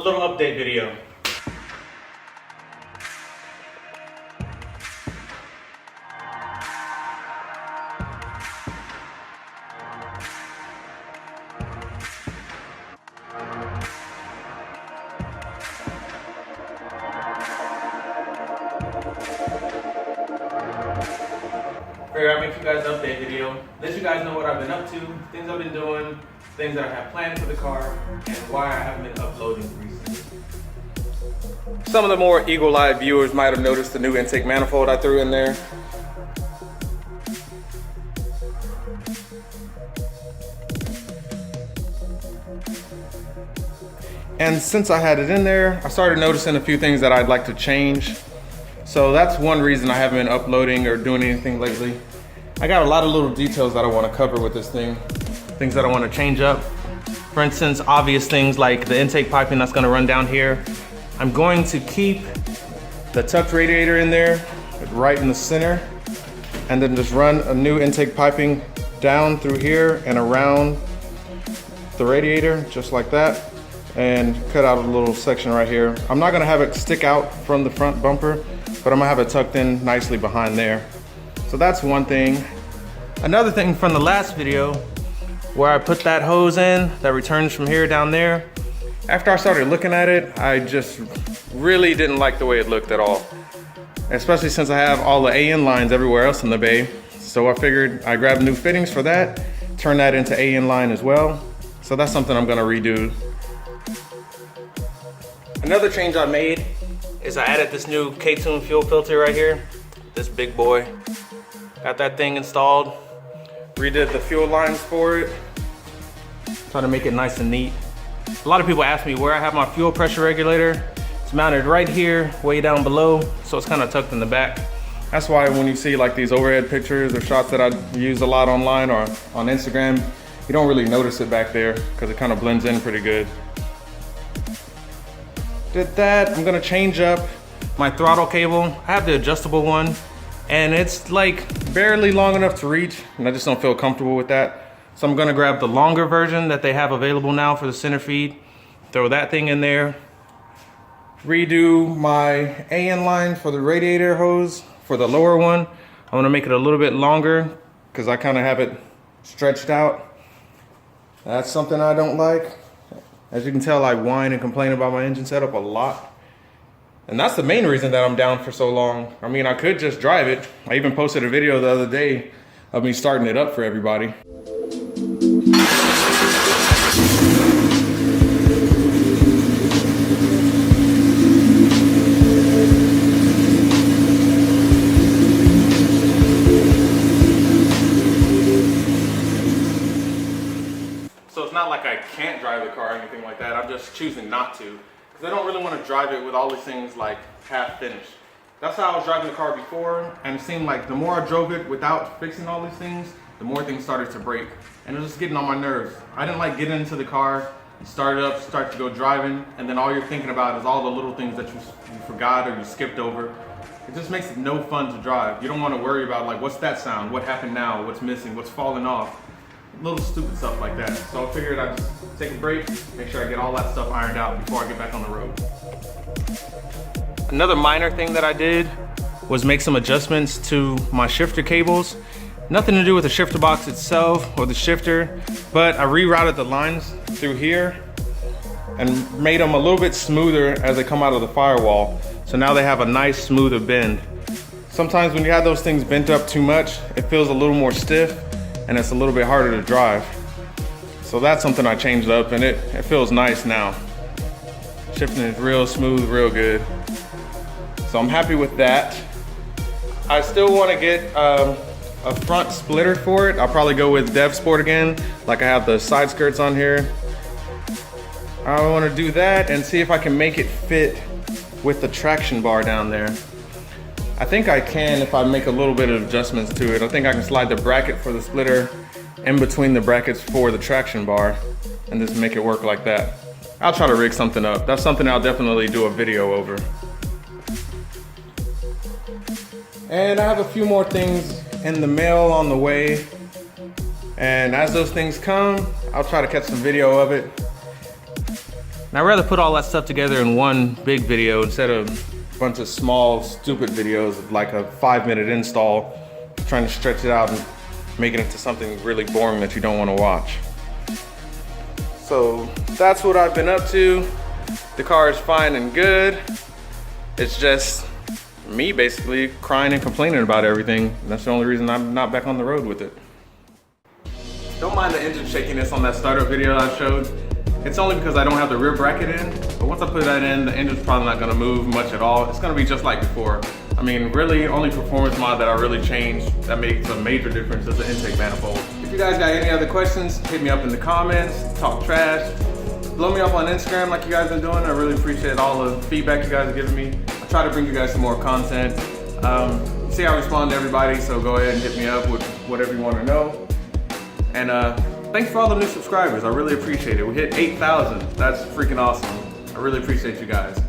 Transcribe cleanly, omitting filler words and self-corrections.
little update video. Figured I'd make you guys an update video. Let you guys know what I've been up to, things I've been doing, things that I have planned for the car, and why I haven't been uploading recently. Some of the more eagle-eyed viewers might have noticed the new intake manifold I threw in there. And since I had it in there, I started noticing a few things that I'd like to change. So that's one reason I haven't been uploading or doing anything lately. I got a lot of little details that I want to cover with this thing. Things that I want to change up. For instance, obvious things like the intake piping that's going to run down here. I'm going to keep the tucked radiator in there, right in the center, and then just run a new intake piping down through here and around the radiator, just like that, and cut out a little section right here. I'm not going to have it stick out from the front bumper, but I'm gonna have it tucked in nicely behind there. So that's one thing. Another thing from the last video where I put that hose in that returns from here down there. After I started looking at it, I just really didn't like the way it looked at all. Especially since I have all the AN lines everywhere else in the bay. So I figured I'd grab new fittings for that, turn that into AN line as well. So that's something I'm gonna redo. Another change I made is I added this new K-Tune fuel filter right here. This big boy. Got that thing installed. Redid the fuel lines for it. Trying to make it nice and neat. A lot of people ask me where I have my fuel pressure regulator. It's mounted right here, way down below, so it's kind of tucked in the back. That's why when you see like these overhead pictures or shots that I use a lot online or on Instagram, you don't really notice it back there because it kind of blends in pretty good. Did that. I'm gonna change up my throttle cable. I have the adjustable one and it's like barely long enough to reach and I just don't feel comfortable with that. So I'm gonna grab the longer version that they have available now for the center feed, throw that thing in there, redo my AN line for the radiator hose for the lower one. I wanna make it a little bit longer because I kind of have it stretched out. That's something I don't like. As you can tell, I whine and complain about my engine setup a lot. And that's the main reason that I'm down for so long. I mean, I could just drive it. I even posted a video the other day of me starting it up for everybody. So it's not like I can't drive the car or anything like that. I'm just choosing not to because I don't really want to drive it with all these things like half finished. That's how I was driving the car before, and it seemed like the more I drove it without fixing all these things, the more things started to break, and it was just getting on my nerves. I didn't like getting into the car, you start it up, start to go driving, and then all you're thinking about is all the little things that you forgot or you skipped over. It just makes it no fun to drive. You don't want to worry about like, what's that sound? What happened now? What's missing? What's falling off? Little stupid stuff like that. So I figured I'd just take a break, make sure I get all that stuff ironed out before I get back on the road. Another minor thing that I did was make some adjustments to my shifter cables. Nothing to do with the shifter box itself or the shifter, but I rerouted the lines through here and made them a little bit smoother as they come out of the firewall. So now they have a nice smoother bend. Sometimes when you have those things bent up too much, it feels a little more stiff and it's a little bit harder to drive. So that's something I changed up and it feels nice now. Shifting is real smooth, real good. So I'm happy with that. I still want to get a front splitter for it. I'll probably go with Dev Sport again, like I have the side skirts on here. I want to do that and see if I can make it fit with the traction bar down there. I think I can if I make a little bit of adjustments to it. I think I can slide the bracket for the splitter in between the brackets for the traction bar and just make it work like that. I'll try to rig something up. That's something I'll definitely do a video over. And I have a few more things in the mail on the way. And as those things come, I'll try to catch some video of it. And I'd rather put all that stuff together in one big video instead of a bunch of small, stupid videos of like a 5-minute install, trying to stretch it out and making it to something really boring that you don't want to watch. So that's what I've been up to. The car is fine and good. It's just me basically crying and complaining about everything. And that's the only reason I'm not back on the road with it. Don't mind the engine shakiness on that startup video I showed. It's only because I don't have the rear bracket in, but once I put that in, the engine's probably not gonna move much at all. It's gonna be just like before. I mean, really, only performance mod that I really changed that makes a major difference is the intake manifold. If you guys got any other questions, hit me up in the comments, talk trash, blow me up on Instagram like you guys been doing. I really appreciate all the feedback you guys are giving me. I try to bring you guys some more content. See, I respond to everybody, so go ahead and hit me up with whatever you wanna know. And thanks for all the new subscribers. I really appreciate it. We hit 8,000. That's freaking awesome. I really appreciate you guys.